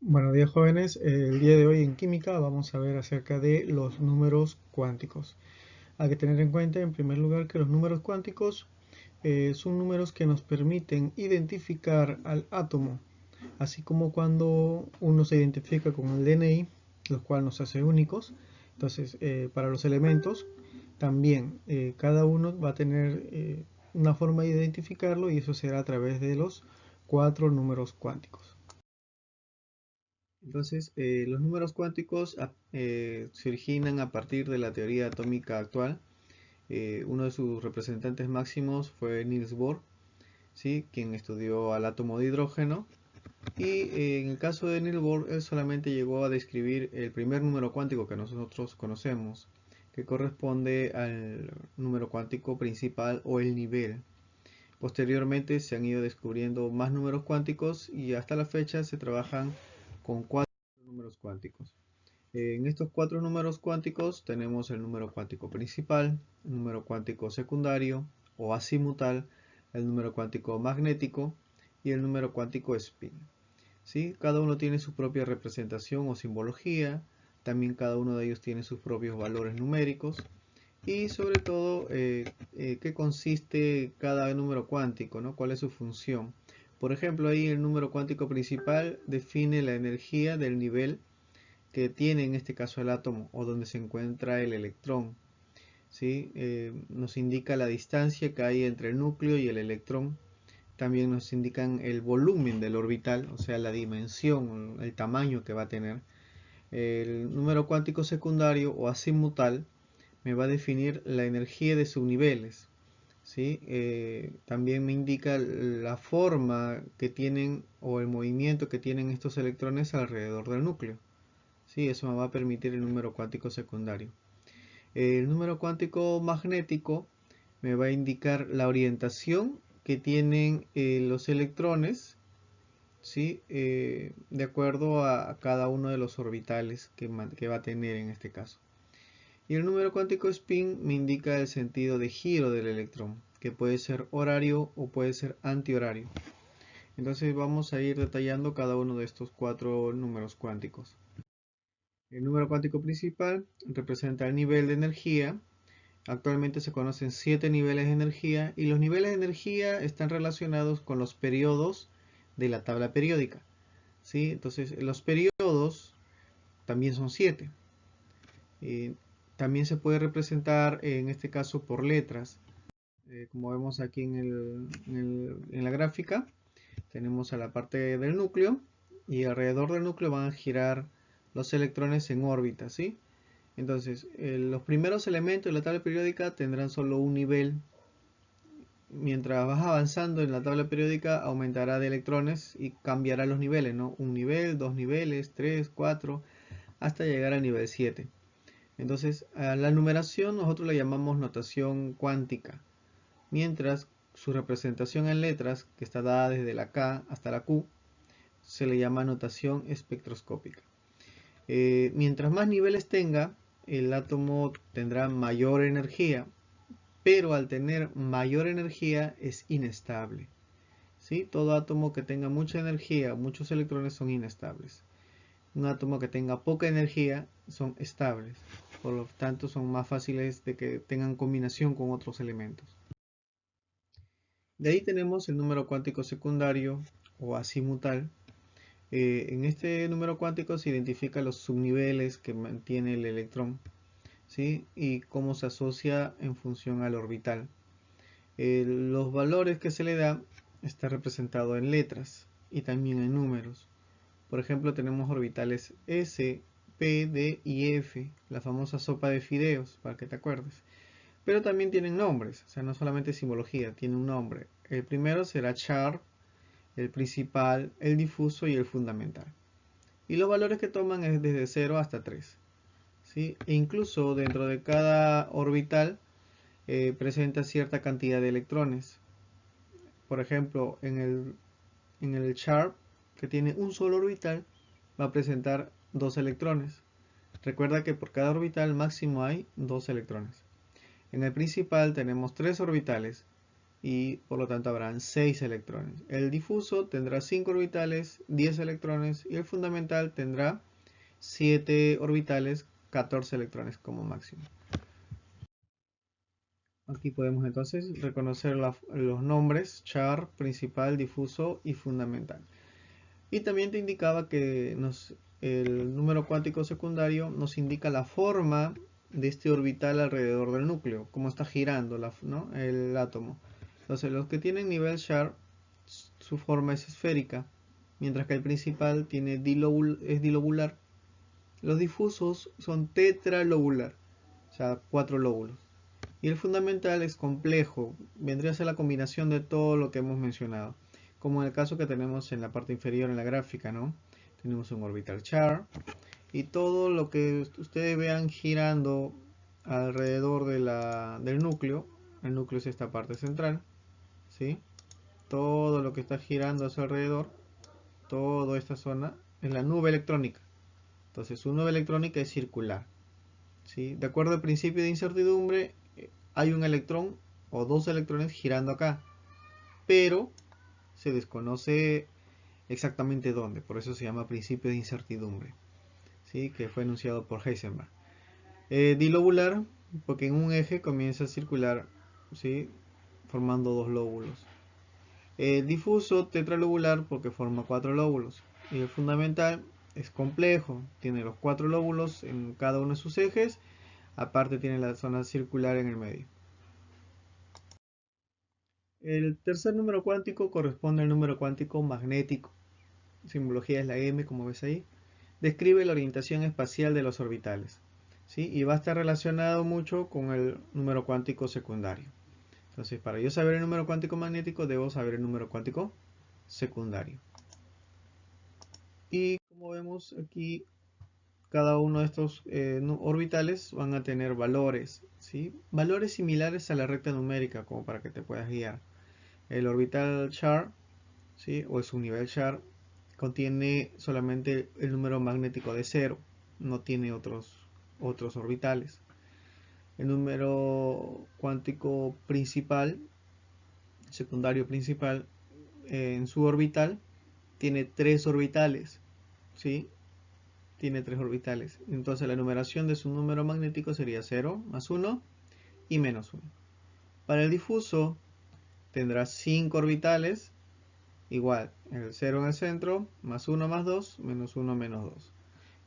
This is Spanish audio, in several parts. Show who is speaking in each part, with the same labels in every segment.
Speaker 1: Buenos días jóvenes, el día de hoy en química vamos a ver acerca de los números cuánticos. Hay que tener en cuenta en primer lugar que los números cuánticos son números que nos permiten identificar al átomo, así como cuando uno se identifica con el DNI, lo cual nos hace únicos. Entonces, para los elementos también cada uno va a tener una forma de identificarlo y eso será a través de los cuatro números cuánticos. Entonces, los números cuánticos se originan a partir de la teoría atómica actual. Uno de sus representantes máximos fue Niels Bohr, ¿sí? Quien estudió al átomo de hidrógeno. Y en el caso de Niels Bohr, él solamente llegó a describir el primer número cuántico que nosotros conocemos, que corresponde al número cuántico principal o el nivel. Posteriormente se han ido descubriendo más números cuánticos y hasta la fecha se trabajan con cuatro números cuánticos. En estos cuatro números cuánticos tenemos el número cuántico principal, el número cuántico secundario o azimutal, el número cuántico magnético y el número cuántico spin. ¿Sí? Cada uno tiene su propia representación o simbología, también cada uno de ellos tiene sus propios valores numéricos y sobre todo qué consiste cada número cuántico, ¿no? ¿Cuál es su función? Por ejemplo, ahí el número cuántico principal define la energía del nivel que tiene en este caso el átomo o donde se encuentra el electrón. ¿Sí? Nos indica la distancia que hay entre el núcleo y el electrón. También nos indican el volumen del orbital, o sea, la dimensión, el tamaño que va a tener. El número cuántico secundario o azimutal me va a definir la energía de subniveles. ¿Sí? También me indica la forma que tienen o el movimiento que tienen estos electrones alrededor del núcleo. ¿Sí? Eso me va a permitir el número cuántico secundario. El número cuántico magnético me va a indicar la orientación que tienen los electrones, ¿sí? De acuerdo a cada uno de los orbitales que va a tener en este caso. Y el número cuántico spin me indica el sentido de giro del electrón, que puede ser horario o puede ser antihorario. Entonces vamos a ir detallando cada uno de estos cuatro números cuánticos. El número cuántico principal representa el nivel de energía. Actualmente se conocen 7 niveles de energía y los niveles de energía están relacionados con los periodos de la tabla periódica. ¿Sí? Entonces los periodos también son 7. También se puede representar en este caso por letras. Como vemos aquí en la gráfica, tenemos a la parte del núcleo y alrededor del núcleo van a girar los electrones en órbita, ¿sí? Entonces, los primeros elementos de la tabla periódica tendrán solo un nivel. Mientras vas avanzando en la tabla periódica, aumentará de electrones y cambiará los niveles, ¿no? Un nivel, dos niveles, tres, cuatro, hasta llegar al nivel 7. Entonces, a la numeración nosotros la llamamos notación cuántica, mientras su representación en letras, que está dada desde la K hasta la Q, se le llama notación espectroscópica. Mientras más niveles tenga, el átomo tendrá mayor energía, pero al tener mayor energía es inestable. ¿Sí? Todo átomo que tenga mucha energía, muchos electrones son inestables. Un átomo que tenga poca energía son estables, por lo tanto son más fáciles de que tengan combinación con otros elementos. De ahí tenemos el número cuántico secundario o azimutal. En este número cuántico se identifican los subniveles que mantiene el electrón, ¿sí? Y cómo se asocia en función al orbital. Los valores que se le da está representado en letras y también en números. Por ejemplo, tenemos orbitales S, P, D y F, la famosa sopa de fideos, para que te acuerdes. Pero también tienen nombres, o sea, no solamente simbología, tiene un nombre. El primero será char, el principal, el difuso y el fundamental. Y los valores que toman es desde 0 hasta 3. ¿Sí? E incluso dentro de cada orbital presenta cierta cantidad de electrones. Por ejemplo, en el char, que tiene un solo orbital, va a presentar dos electrones. Recuerda que por cada orbital máximo hay dos electrones. En el principal tenemos tres orbitales, y por lo tanto habrán 6 electrones. El difuso tendrá 5 orbitales, 10 electrones y el fundamental tendrá 7 orbitales, 14 electrones como máximo. Aquí podemos entonces reconocer los nombres char, principal, difuso y fundamental. Y también te indicaba que el número cuántico secundario nos indica la forma de este orbital alrededor del núcleo, cómo está girando ¿no? el átomo. Entonces los que tienen nivel char, su forma es esférica, mientras que el principal es dilobular. Los difusos son tetralobular, o sea, 4 lóbulos. Y el fundamental es complejo, vendría a ser la combinación de todo lo que hemos mencionado, como en el caso que tenemos en la parte inferior en la gráfica, ¿no? Tenemos un orbital char y todo lo que ustedes vean girando alrededor del núcleo, el núcleo es esta parte central, ¿sí? Todo lo que está girando a su alrededor, toda esta zona, es la nube electrónica. Entonces su nube electrónica es circular, ¿sí? De acuerdo al principio de incertidumbre, hay un electrón o dos electrones girando acá, pero se desconoce exactamente dónde, por eso se llama principio de incertidumbre, ¿sí? Que fue enunciado por Heisenberg. Dilobular, porque en un eje comienza a circular, ¿sí? Formando dos lóbulos. Difuso, tetralobular, porque forma 4 lóbulos. Y el fundamental es complejo, tiene los 4 lóbulos en cada uno de sus ejes, aparte tiene la zona circular en el medio. El tercer número cuántico corresponde al número cuántico magnético. Simbología es la M, como ves ahí. Describe la orientación espacial de los orbitales, ¿sí? Y va a estar relacionado mucho con el número cuántico secundario. Entonces, para yo saber el número cuántico magnético, debo saber el número cuántico secundario. Y como vemos aquí, cada uno de estos orbitales van a tener valores, ¿sí? Valores similares a la recta numérica, como para que te puedas guiar. El orbital char, ¿sí? O su nivel char, contiene solamente el número magnético de 0, no tiene otros orbitales. El número cuántico principal, secundario principal, en su orbital tiene 3 orbitales, ¿sí? Tiene 3 orbitales. Entonces la numeración de su número magnético sería 0, más 1 y menos 1. Para el difuso tendrá 5 orbitales, igual, el 0 en el centro, más 1 más 2, menos 1 menos 2.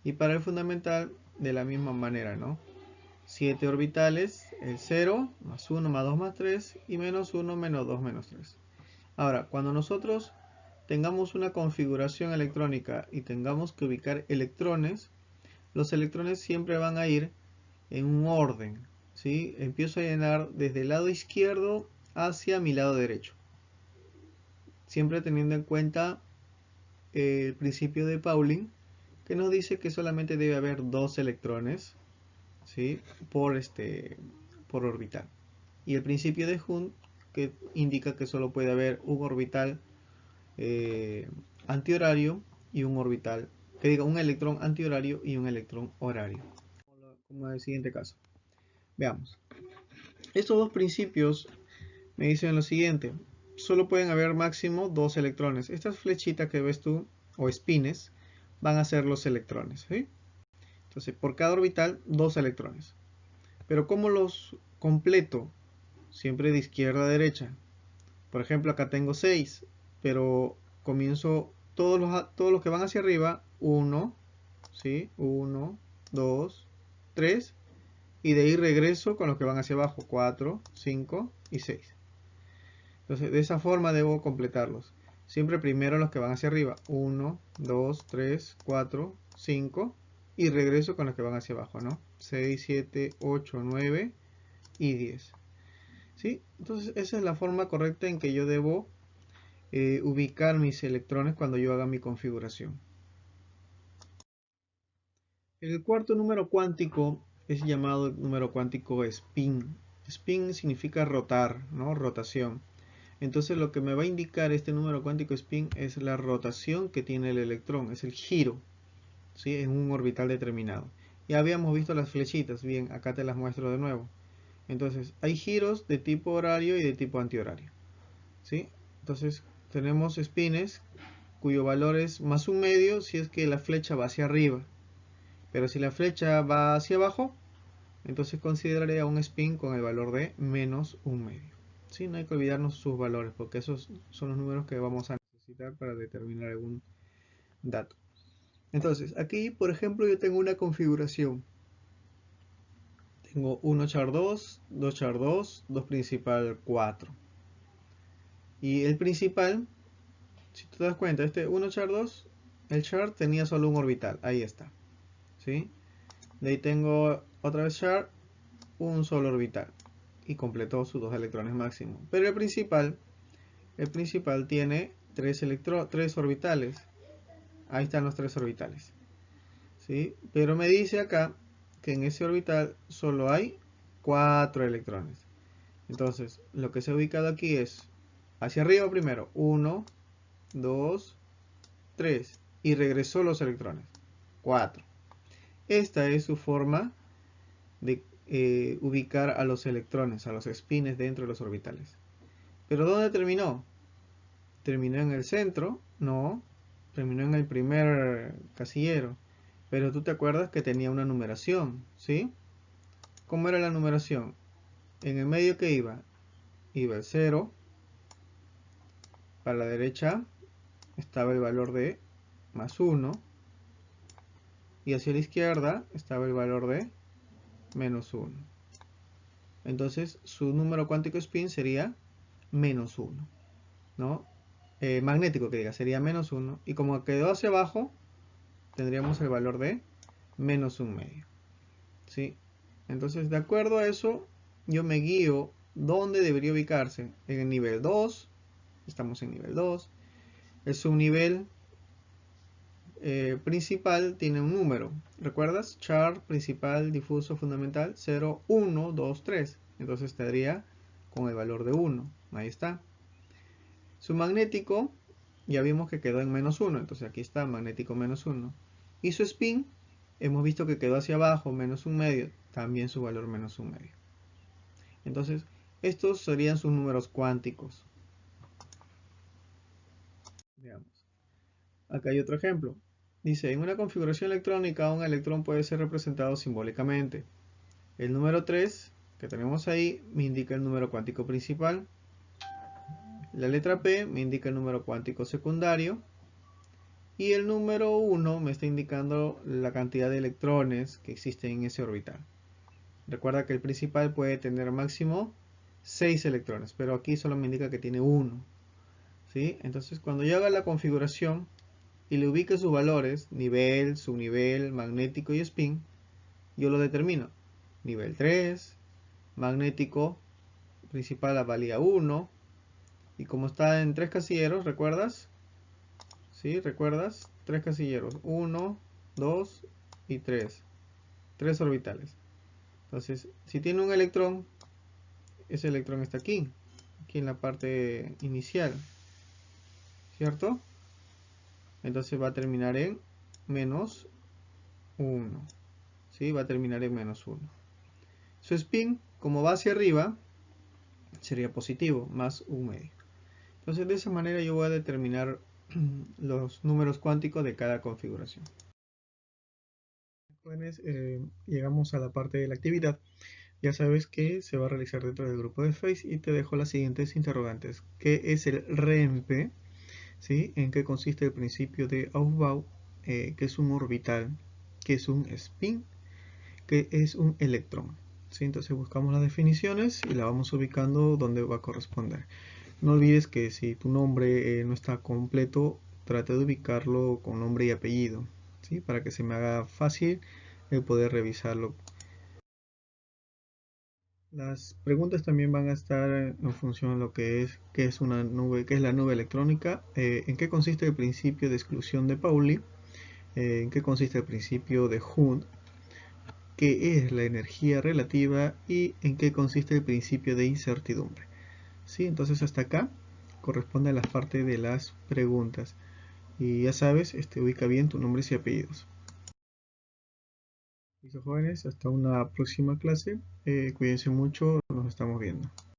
Speaker 1: Y para el fundamental, de la misma manera, ¿no? 7 orbitales, el 0, más 1 más 2 más 3, y menos 1 menos 2 menos 3. Ahora, cuando nosotros tengamos una configuración electrónica y tengamos que ubicar electrones, los electrones siempre van a ir en un orden, ¿sí? Empiezo a llenar desde el lado izquierdo hacia mi lado derecho, siempre teniendo en cuenta el principio de Pauling, que nos dice que solamente debe haber 2 electrones, ¿sí? por orbital. Y el principio de Hund, que indica que solo puede haber un orbital antihorario y un orbital, que diga un electrón antihorario y un electrón horario. Como en el siguiente caso. Veamos. Estos dos principios me dicen lo siguiente. Solo pueden haber máximo 2 electrones. Estas flechitas que ves tú, o espines, van a ser los electrones, ¿sí? Entonces, por cada orbital, 2 electrones. Pero ¿cómo los completo? Siempre de izquierda a derecha. Por ejemplo, acá tengo 6, pero comienzo todos los que van hacia arriba, 1, ¿sí? 1, 2, 3, y de ahí regreso con los que van hacia abajo, 4, 5 y 6. Entonces, de esa forma debo completarlos. Siempre primero los que van hacia arriba, 1, 2, 3, 4, 5, y regreso con los que van hacia abajo, ¿no? 6, 7, 8, 9 y 10. ¿Sí? Entonces, esa es la forma correcta en que yo debo ubicar mis electrones cuando yo haga mi configuración. El cuarto número cuántico es llamado número cuántico spin. Spin significa rotar, ¿no? Rotación. Entonces lo que me va a indicar este número cuántico spin es la rotación que tiene el electrón, es el giro, ¿sí? En un orbital determinado. Ya habíamos visto las flechitas, bien, acá te las muestro de nuevo. Entonces hay giros de tipo horario y de tipo antihorario. ¿sí? Entonces tenemos spines cuyo valor es más un medio si es que la flecha va hacia arriba. Pero si la flecha va hacia abajo, entonces consideraré un spin con el valor de menos un medio. ¿Sí? No hay que olvidarnos sus valores, porque esos son los números que vamos a necesitar para determinar algún dato. Entonces, aquí, por ejemplo, yo tengo una configuración. Tengo 1 char 2, 2 char 2, 2 principal 4. Y el principal, si te das cuenta, este 1 char 2, el char tenía solo un orbital. Ahí está. ¿Sí? De ahí tengo otra vez char, un solo orbital. Y completó sus 2 electrones máximos. Pero el principal tiene 3 orbitales. Ahí están los 3 orbitales. ¿Sí? Pero me dice acá que en ese orbital solo hay 4 electrones. Entonces, lo que se ha ubicado aquí es hacia arriba primero, 1, 2, 3. Y regresó los electrones, 4. Esta es su forma de ubicar a los electrones, a los spines dentro de los orbitales. ¿Pero dónde terminó? ¿Terminó en el centro? No, terminó en el primer casillero. Pero tú te acuerdas que tenía una numeración, ¿sí? ¿Cómo era la numeración? En el medio que iba el 0. Para la derecha estaba el valor de más 1. Y hacia la izquierda estaba el valor de menos 1. Entonces su número cuántico spin sería menos 1. ¿No? Magnético que diga, sería menos 1. Y como quedó hacia abajo, tendríamos el valor de menos un medio. ¿Sí? Entonces, de acuerdo a eso, yo me guío dónde debería ubicarse. En el nivel 2, estamos en nivel 2. El subnivel principal tiene un número. ¿Recuerdas? Char, principal, difuso, fundamental, 0, 1, 2, 3. Entonces estaría con el valor de 1. Ahí está. Su magnético, ya vimos que quedó en menos 1. Entonces aquí está, magnético menos 1. Y su spin, hemos visto que quedó hacia abajo, menos un medio. También su valor menos un medio. Entonces, estos serían sus números cuánticos. Veamos. Acá hay otro ejemplo. Dice, en una configuración electrónica un electrón puede ser representado simbólicamente. El número 3 que tenemos ahí me indica el número cuántico principal. La letra P me indica el número cuántico secundario. Y el número 1 me está indicando la cantidad de electrones que existen en ese orbital. Recuerda que el principal puede tener máximo 6 electrones, pero aquí solo me indica que tiene 1. ¿Sí? Entonces cuando yo haga la configuración y le ubique sus valores, nivel, subnivel, magnético y spin, yo lo determino. Nivel 3, magnético principal valía 1, y como está en 3 casilleros, ¿recuerdas? ¿Sí? ¿Recuerdas? 3 casilleros, 1, 2 y 3. 3 orbitales. Entonces, si tiene un electrón, ese electrón está aquí en la parte inicial, ¿cierto? Entonces va a terminar en menos 1. ¿Sí? Va a terminar en menos 1. Su spin, como va hacia arriba, sería positivo, más un medio. Entonces de esa manera yo voy a determinar los números cuánticos de cada configuración. Jóvenes, llegamos a la parte de la actividad. Ya sabes que se va a realizar dentro del grupo de Face y te dejo las siguientes interrogantes. ¿Qué es el REMP? ¿Sí? ¿En qué consiste el principio de Aufbau? ¿Qué es un orbital? ¿Qué es un spin? ¿Qué es un electrón? ¿Sí? Entonces buscamos las definiciones y la vamos ubicando donde va a corresponder. No olvides que si tu nombre no está completo, trata de ubicarlo con nombre y apellido, ¿sí? Para que se me haga fácil el poder revisarlo. Las preguntas también van a estar en función de lo que es, qué es una nube, qué es la nube electrónica, en qué consiste el principio de exclusión de Pauli, en qué consiste el principio de Hund, qué es la energía relativa y en qué consiste el principio de incertidumbre. ¿Sí? Entonces hasta acá corresponde a la parte de las preguntas. Y ya sabes, ubica bien tus nombres y apellidos. Listo, jóvenes, hasta una próxima clase. Cuídense mucho, nos estamos viendo.